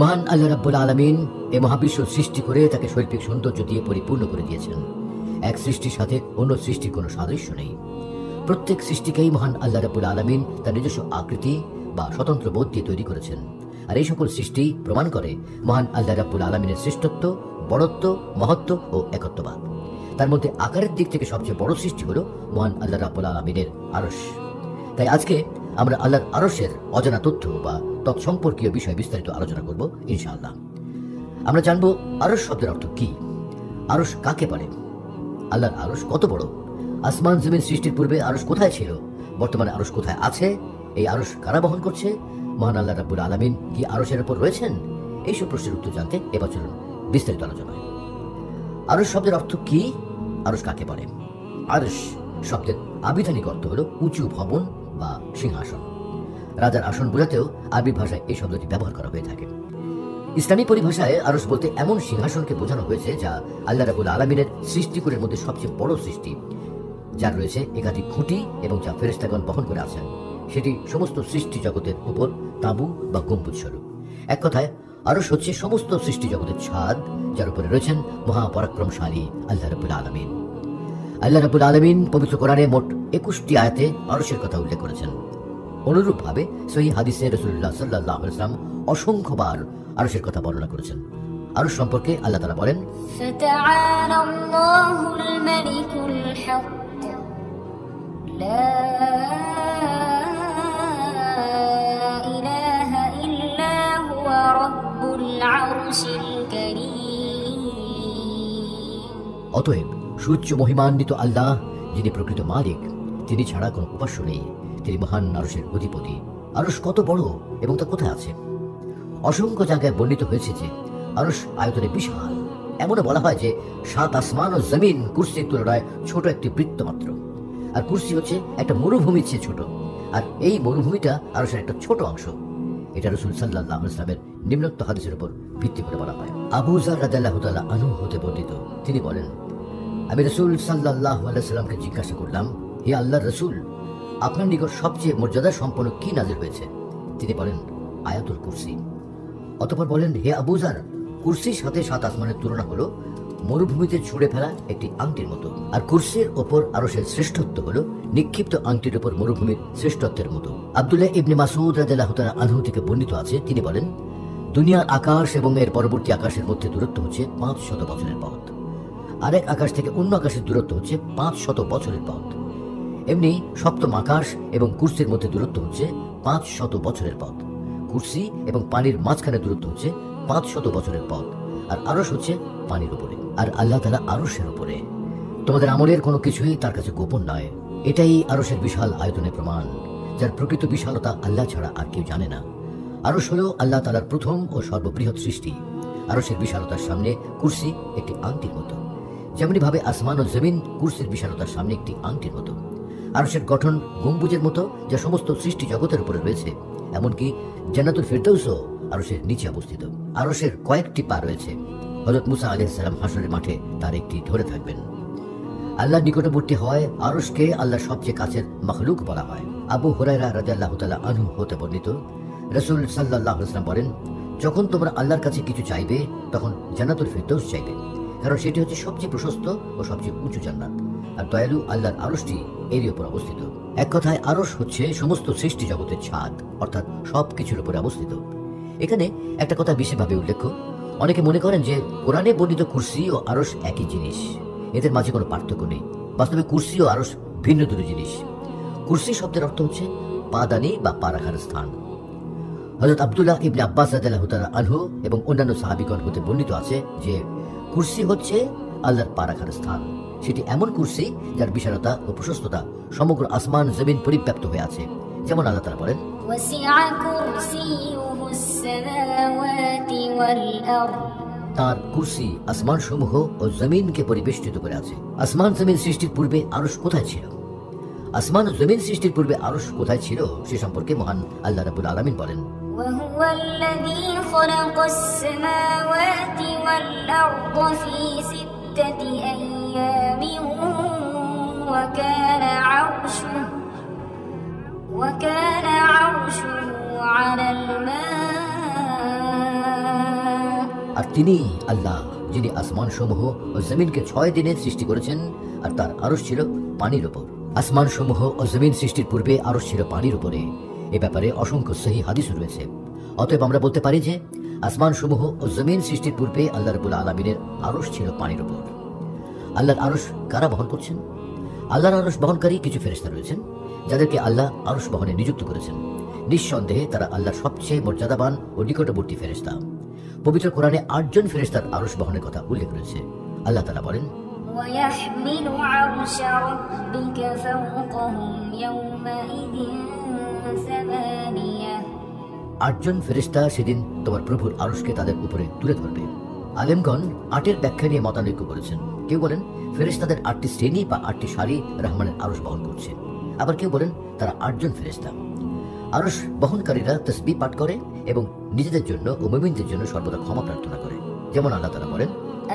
মহান আল্লাহ রাব্বুল আলামিন এই মহাবিশ্ব সৃষ্টি করে তাকে শৈল্পিক সৌন্দর্য দিয়ে পরিপূর্ণ করে দিয়েছেন। এক সৃষ্টির সাথে অন্য সৃষ্টির কোনো সাদৃশ্য নেই। প্রত্যেক সৃষ্টিকেই মহান আল্লাহ রাব্বুল আলামিন তার নিজস্ব আকৃতি বা স্বতন্ত্র বোধ দিয়ে তৈরি করেছেন। আর এই সকল সৃষ্টি প্রমাণ করে মহান আল্লাহ রাব্বুল আলামিনের শ্রেষ্ঠত্ব, বড়ত্ব, মহত্ব ও একত্ববাদ। তার মধ্যে আকারের দিক থেকে সবচেয়ে বড় সৃষ্টি হলো মহান আল্লাহ রাব্বুল আলামিনের আরশ। তাই আজকে আমরা আল্লাহর আরশের অজানা তথ্য বা তৎসম্পর্কীয় বিষয় বিস্তারিত আলোচনা করব ইনশাআল্লাহ। আমরা জানব আরশ শব্দের অর্থ কি, আরশ কাকে বলে, আল্লাহর আরশ কত বড়, আসমান জমিন সৃষ্টির পূর্বে আরশ কোথায় ছিল, বর্তমানে আরশ কোথায় আছে, এই আরশ কারা বহন করছে, মহান আল্লাহ রাব্বুল আলামিন কি আরশের উপর রয়েছেন, এইসব প্রশ্নের উত্তর জানতে এবার চলুন বিস্তারিত আলোচনায়। আরশ শব্দের অর্থ কি, আরশ কাকে বলে? আরশ শব্দের আবিধানিক অর্থ হলো উঁচু ভবন বা সিংহাসন। রাজার আসন বোঝাতেও আরবি ভাষায় এই শব্দটি ব্যবহার করা হয়ে থাকে। ইসলামী পরিভাষায় আরশ বলতে এমন সিংহাসনকে বোঝানো হয়েছে যা আল্লাহ রাব্বুল আলামিনের সৃষ্টিকুলের মধ্যে সবচেয়ে বড় সৃষ্টি, যার রয়েছে একাধিক খুঁটি এবং যা ফেরেশতাগণ বহন করে আছেন। সেটি সমস্ত সৃষ্টি জগতের উপর তাঁবু বা গম্বুজ স্বরূপ। এক কথায় আরশ হচ্ছে সমস্ত সৃষ্টি জগতের ছাদ, যার উপরে রয়েছেন মহাপরাক্রমশালী আল্লাহ রাব্বুল আলামিন। আল্লাহ রাব্বুল আলামিন পবিত্র কোরআনে মোট 21টি আয়াতে আরশের কথা উল্লেখ করেছেন। অনুরূপভাবে সহিহ হাদিসে রাসূলুল্লাহ সাল্লাল্লাহু আলাইহি ওয়াসাল্লাম অসংখ্যবার আরশের কথা বর্ণনা করেছেন। আরশ সম্পর্কে আল্লাহ তাআলা বলেন, ফাতাআলাল্লাহুল মালিকুল হক লা ইলাহা ইল্লা হুয়া রাব্বুল আরশিল কারীম। অতএব সূর্য মহিমান্বিত আল্লাহ, যিনি প্রকৃত মালিক, তিনি ছাড়া কোনো উপাস্য নেই। তিনি মহান আরশের অধিপতি। আরশ কত বড় এবং তা কোথায় আছে? অসংখ্য জায়গায় বর্ণিত হয়েছে যে আরশ আয়তনে বিশাল। এমনও বলা হয় যে 7 আসমান ও জমিন কুরসির তুলনায় ছোট একটি বৃত্ত মাত্র। আর কুরসি হচ্ছে একটা মরুভূমির চেয়ে ছোট, আর এই মরুভূমিটা আরশের একটা ছোট অংশ। এটা রাসূল সাল্লাল্লাহু আলাইহি ওয়াসাল্লামের নিম্নোক্ত হাদিসের উপর ভিত্তি করে বলা হয়। আবু যার রাদিয়াল্লাহু তাআলা আনহু হতে বর্ণিত, তিনি বলেন, আমি রাসূল সাল্লাল্লাহু আলাইহি ওয়াসাল্লামকে জিজ্ঞাসা করলাম, হে আল্লাহর রাসূল, আপনার নিকট সবচেয়ে মর্যাদা সম্পন্ন কি নাযিল হয়েছে? তিনি বলেন, আয়াতুল কুরসি। অতঃপর বলেন, হে আবু যার, কুরসির সাথে 7 আসমানের তুলনা হলো মরুভূমিতে ছুঁড়ে ফেলা একটি আংটির মতো। আর কুরসির ওপর আরশের শ্রেষ্ঠত্ব হলো নিক্ষিপ্ত আংটির ওপর মরুভূমির শ্রেষ্ঠত্বের মতো। আব্দুল্লাহ ইবনে মাসউদ রাদিয়াল্লাহু তাআলা আনহু থেকে বর্ণিত আছে, তিনি বলেন, দুনিয়ার আকাশ এবং এর পরবর্তী আকাশের মধ্যে দূরত্ব হচ্ছে 500 বছরের পথ। আরেক আকাশ থেকে অন্য আকাশের দূরত্ব হচ্ছে 500 বছরের পথ। এমনি সপ্তম আকাশ এবং কুরসির মধ্যে দূরত্ব হচ্ছে 500 বছরের পথ। কুরসি এবং পানির মাঝখানে দূরত্ব হচ্ছে 500 বছরের পথ। আর আরশ হচ্ছে পানির উপরে, আর আল্লাহ তাআলা আরশের উপরে। তোমাদের আমলের কোনো কিছুই তার কাছে গোপন নয়। এটাই আরশের বিশাল আয়তনের প্রমাণ, যার প্রকৃত বিশালতা আল্লাহ ছাড়া আর কেউ জানে না। আরশ হলো আল্লাহ তাআলার প্রথম ও সর্ববৃহৎ সৃষ্টি। আরশের বিশালতার সামনে কুরসি একটি আংটির মতো। যেমনি ভাবে আসমান ও জমিন কুরসির বিশালতার সামনে একটি আংটির মতো। আরশের গঠন গম্বুজের মতো, যা সমস্ত সৃষ্টি জগতের উপরে রয়েছে। এমনকি জান্নাতুল ফিরদাউসও আরশের নিচে অবস্থিত। আরশের কয়েকটি পা রয়েছে। হযরত মুসা আলাইহিস সালাম হাশরের মাঠে তার একটি ধরে থাকবেন। আল্লাহর নিকটবর্তী হয় আরশকে আল্লাহর সবচেয়ে কাছের মাখলুক বলা হয়। আবু হুরায়রা রাদিয়াল্লাহু তাআলা আনহু হতে বর্ণিত, রাসূল সাল্লাল্লাহু আলাইহি ওয়াসাল্লাম বলেন, যখন তোমরা আল্লাহর কাছে কিছু চাইবে তখন জান্নাতুল ফিরদাউস চাইবে, কারণ সেটি হচ্ছে সবচেয়ে প্রশস্ত ও সবচেয়ে উঁচু জান্নাত। আর দয়ালু আল্লাহর আরশটি এরই উপর অবস্থিত। এক কথায় আরশ হচ্ছে সমস্ত সৃষ্টি জগতের ছাদ, অর্থাৎ সব কিছুর উপরে অবস্থিত। এখানে একটা কথা বিশেষভাবে উল্লেখ্য, অনেকে মনে করেন যে কোরআনে বর্ণিত কুরসি ও আরশ একই জিনিস, এদের মাঝে কোনো পার্থক্য নেই। বাস্তবে কুরসি ও আরশ ভিন্ন দুটো জিনিস। কুরসি শব্দের অর্থ হচ্ছে পাদানি বা পা রাখার স্থান। হযরত আব্দুল্লাহ ইবনে আব্বাস রাদিয়াল্লাহু তাআলা আনহু এবং অন্যান্য সাহাবীগণ হতে বর্ণিত আছে যে কুরসি হচ্ছে আল্লাহর পা রাখার স্থান। সেটি এমন কুরসি যার বিশালতা ও প্রশস্ততা সমগ্র আসমান জমিন পরিব্যাপ্ত হয়ে আছে। যেমন আল্লাহ তাআলা বলেন, তার কুরসি আসমান সমূহ ও জমিনকে পরিবেষ্টিত করে আছে। আসমান জমিন সৃষ্টির পূর্বে আরশ কোথায় ছিল? আসমান ও জমিন সৃষ্টির পূর্বে আরশ কোথায় ছিল সে সম্পর্কে মহান আল্লাহ রাব্বুল আলামিন বলেন, وهو الذي خلق السماوات والأرض في 6 أيام وكان عرشه على الماء আর তিনি আল্লাহ যিনি আসমান সমূহ ও জমিনকে 6 দিনে সৃষ্টি করেছেন, আর তার আরশ ছিল পানির উপর। আসমান সমূহ ও জমিন সৃষ্টির পূর্বে আরশ ছিল পানির উপরে। এ ব্যাপারে অসংখ্য সহিহ হাদিস রয়েছে। অতএব আমরা বলতে পারি যে আসমান সমূহ ও জমিন সৃষ্টির পূর্বে আল্লাহ রাব্বুল আলামিনের আরশ ছিল পানির উপর। আল্লাহর আরশ কারা বহন করছেন? আল্লাহর আরশ বহনকারী কিছু ফেরেশতা রয়েছেন যাদেরকে আল্লাহ আরশ বহনে নিযুক্ত করেছেন। নিঃসন্দেহে তারা আল্লাহর সবচেয়ে মর্যাদাবান ও নিকটবর্তী ফেরেশতা। পবিত্র কোরআনে 8 জন ফেরেশতার আরশ বহনের কথা উল্লেখ রয়েছে। আল্লাহ তাআলা বলেন, ويحمل عرش ربك فوقهم يومئذ ثمانية 8 জন ফেরেশতা সেদিন তোমার প্রভুর আরশকে তাদের উপরে তুলে ধরবে। আলেমগণ 8-এর ব্যাখ্যা নিয়ে মতানৈক্য করেছেন। কেউ বলেন ফেরেশতাদের 8টি শ্রেণী বা 8টি সারি রহমানের আরশ বহন করছে। আবার কেউ বলেন তারা 8 জন ফেরেশতা। আরশ বহনকারীরা তাসবিহ পাঠ করে এবং নিজেদের জন্য ও মুমিনদের জন্য সর্বদা ক্ষমা প্রার্থনা করে। যেমন আল্লাহ তাআলা বলেন,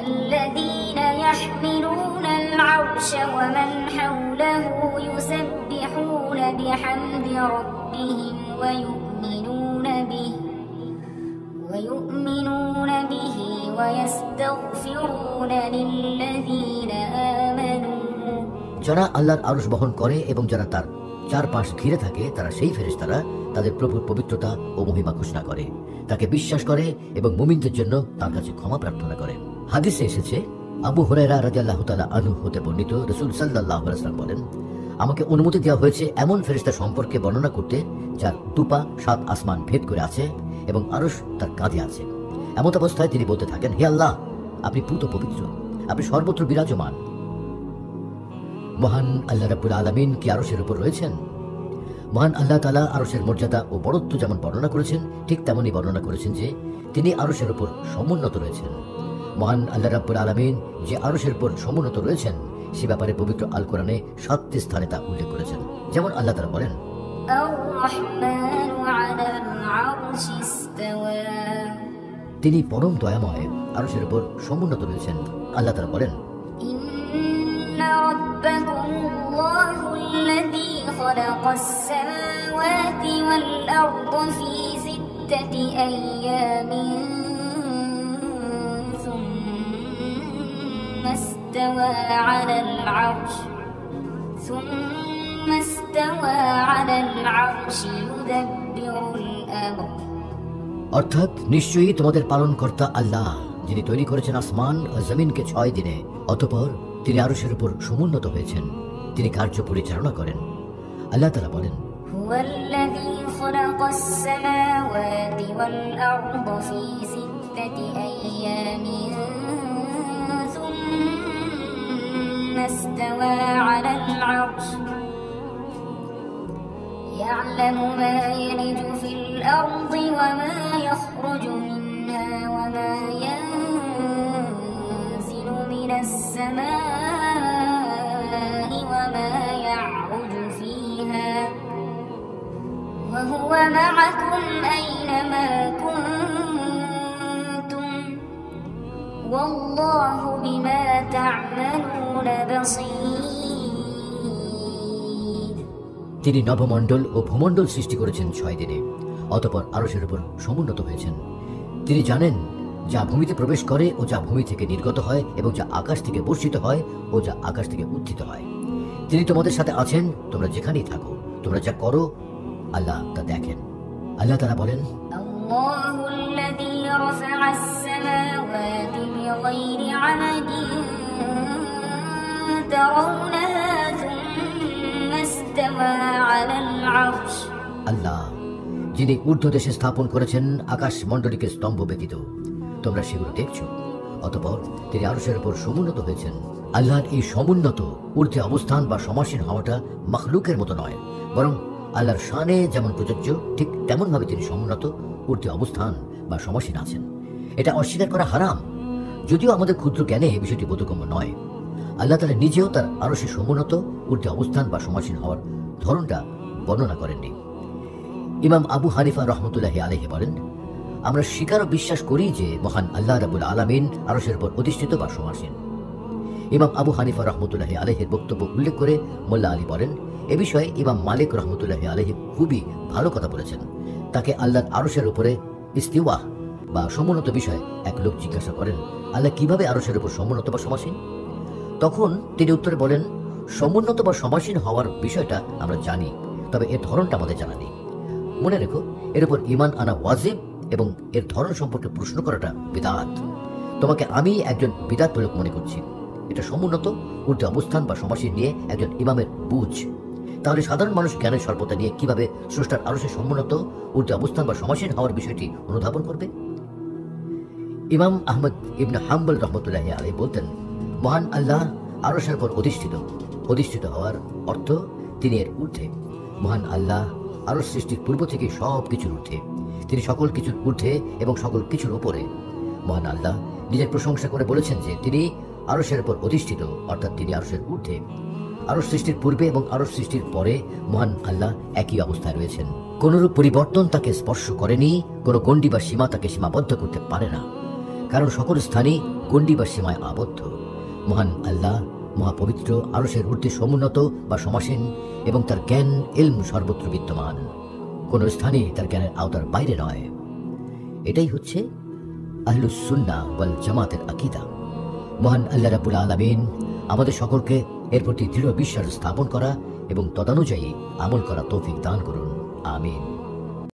الذين يحملون العرش ومن حوله يسبحون بحمد ربهم ويؤمنون به ويستغفرون للذين آمنوا যারা আল্লাহর আরশ বহন করে এবং যারা তার চারপাশ ঘিরে থাকে তারা সেই ফেরেশতারা তাদের প্রভুর পবিত্রতা ও মহিমা ঘোষণা করে, তাকে বিশ্বাস করে এবং মুমিনদের জন্য তার কাছে ক্ষমা প্রার্থনা করে। হাদিসে এসেছে, আবু হুরায়রা রাদিয়াল্লাহু তাআলা আনহু হতে বর্ণিত, রাসূল সাল্লাল্লাহু আলাইহি ওয়াসাল্লাম বলেন, আমাকে অনুমতি দেওয়া হয়েছে এমন ফেরেশতা সম্পর্কে বর্ণনা করতে যার দুপা 7 আসমান ভেদ করে আছে এবং আরশ তার কাঁধে আছে। এমন অবস্থায় তিনি বলতে থাকেন, হে আল্লাহ, আপনি পূত পবিত্র, আপনি সর্বত্র বিরাজমান। মহান আল্লাহ রাব্বুল আলামিন কি আরশের উপর রয়েছেন? মহান আল্লাহ তাআলা আরশের মর্যাদা ও বড়ত্ব যেমন বর্ণনা করেছেন, ঠিক তেমনই বর্ণনা করেছেন যে তিনি আরশের উপর সমুন্নত রয়েছেন। মহান আল্লাহ রাব্বুল আলামিন যে আরশের উপর সমুন্নত রয়েছেন সে ব্যাপারে পবিত্র আল কোরআনে 7টি স্থানে তা উল্লেখ করেছেন। যেমন আল্লাহ তাআলা বলেন, الرحمن على العرش استوى তিনি পরম দয়াময়, আরশের উপর সমুন্নত রয়েছেন। আল্লাহ তাআলা বলেন, إن ربكم الله الذي خلق السماوات والأرض في 6 أيام ثم استوى على العرش يدبر الأمر অর্থাৎ নিশ্চয়ই তোমাদের পালনকর্তা আল্লাহ, যিনি তৈরি করেছেন আসমান ও জমিনকে 6 দিনে, অতঃপর তিনি আরশের উপর সমুন্নত হয়েছেন, তিনি কার্য পরিচালনা করেন। আল্লাহ তাআলা বলেন, هو الذي خلق السماوات والأرض في 6 أيام ثم استوى على العرش يعلم ما يلج في الأرض وما يخرج منها وما ينزل من السماء وما يعرج فيها وهو معكم أينما كنتم والله بما تعملون بصير তিনি নবমণ্ডল ও ভূমণ্ডল সৃষ্টি করেছেন 6 দিনে, অতঃপর আরশের উপর সমুন্নত হয়েছেন। তিনি জানেন যা ভূমিতে প্রবেশ করে ও যা ভূমি থেকে নির্গত হয় এবং যা আকাশ থেকে বর্ষিত হয় ও যা আকাশ থেকে উত্থিত হয়। তিনি তোমাদের সাথে আছেন, তোমরা যেখানেই থাকো, তোমরা যা করো আল্লাহ তা দেখেন। আল্লাহ তাআলা বলেন, الله الذي رفع السماوات بغير عمد ترونها ثم استوى على العرش আল্লাহ যিনি ঊর্ধ্ব দেশে স্থাপন করেছেন আকাশ মণ্ডলীকে স্তম্ভ ব্যতীত, তোমরা সেগুলো দেখছো, অতঃপর তিনি আরশের উপর সমুন্নত হয়েছেন। আল্লাহর এই সমুন্নত ঊর্ধ্বে অবস্থান বা সমাসীন হওয়াটা মাখলুকের মতো নয়, বরং আল্লাহর শানে যেমন প্রযোজ্য ঠিক তেমন ভাবে তিনি সমুন্নত ঊর্ধ্বে অবস্থান বা সমাসীন আছেন। এটা অস্বীকার করা হারাম, যদিও আমাদের ক্ষুদ্র জ্ঞানে এই বিষয়টি বোধগম্য নয়। আল্লাহ তাআলা নিজেও তার আরশে সমুন্নত ঊর্ধ্বে অবস্থান বা সমাসীন হওয়ার ধরনটা বর্ণনা করেননি। ইমাম আবু হানিফা রাহমাতুল্লাহি আলাইহি বলেন, আমরা স্বীকার ও বিশ্বাস করি যে মহান আল্লাহ রাব্বুল আলামিন আরশের উপর অধিষ্ঠিত বা সমাসীন। ইমাম আবু হানিফা রাহমাতুল্লাহি আলাইহির বক্তব্য উল্লেখ করে মোল্লা আলী বলেন, এ বিষয়ে ইমাম মালিক রাহমাতুল্লাহি আলাইহি খুবই ভালো কথা বলেছেন। তাকে আল্লাহর আরশের উপরে ইস্তিওয়া বা সমুন্নত বিষয়ে এক লোক জিজ্ঞাসা করেন, আল্লাহ কিভাবে আরশের উপর সমুন্নত বা সমাসীন? তখন তিনি উত্তরে বলেন, সমুন্নত বা সমাসীন হওয়ার বিষয়টা আমরা জানি, তবে এর ধরনটা আমাদের জানা নেই। মনে রেখো, এর উপর ঈমান আনা ওয়াজিব এবং এর ধরন সম্পর্কে প্রশ্ন করাটা বিদআত। তোমাকে আমি একজন বিদআত প্রয়োগ মনে করছি। এটা সমুন্নত ঊর্ধ্বে অবস্থান বা সমাসীন নিয়ে একজন ইমামের বুঝ। তাহলে সাধারণ মানুষ জ্ঞানের স্বল্পতা নিয়ে কিভাবে স্রষ্টার আরশের সমুন্নত ঊর্ধ্বে অবস্থান বা সমাসীন হওয়ার বিষয়টি অনুধাবন করবে? ইমাম আহমদ ইবনে হাম্বল রহমতুল্লাহি আলাইহি বলতেন, মহান আল্লাহ আরশের উপর অধিষ্ঠিত। অধিষ্ঠিত হওয়ার অর্থ তিনি এর ঊর্ধ্বে। মহান আল্লাহ আরশ সৃষ্টির পূর্ব থেকে সব কিছুর ঊর্ধ্বে। তিনি সকল কিছুর ঊর্ধ্বে এবং সকল কিছুর উপরে। মহান আল্লাহ নিজের প্রশংসা করে বলেছেন যে তিনি আরশের উপর অধিষ্ঠিত, অর্থাৎ তিনি আরশের ঊর্ধ্বে। আরশ সৃষ্টির পূর্বে এবং আরশ সৃষ্টির পরে মহান আল্লাহ একই অবস্থায় রয়েছেন। কোনরূপ পরিবর্তন তাকে স্পর্শ করেনি, কোনো গণ্ডি বা সীমা তাকে সীমাবদ্ধ করতে পারে না, কারণ সকল স্থানই গণ্ডি বা সীমায় আবদ্ধ। মহান আল্লাহ মহাপবিত্র, আরশের ঊর্ধ্বে সমুন্নত বা সমাসীন এবং তার জ্ঞান ইলম সর্বত্র বিদ্যমান, কোন স্থানে তার জ্ঞানের আওতার বাইরে নয়। এটাই হচ্ছে আহলুস সুন্নাহ ওয়াল জামাতের আকীদা। মহান আল্লাহ রাব্বুল আলামিন আমাদের সকলকে এর প্রতি দৃঢ় বিশ্বাস স্থাপন করা এবং তদানুযায়ী আমল করা তৌফিক দান করুন। আমিন।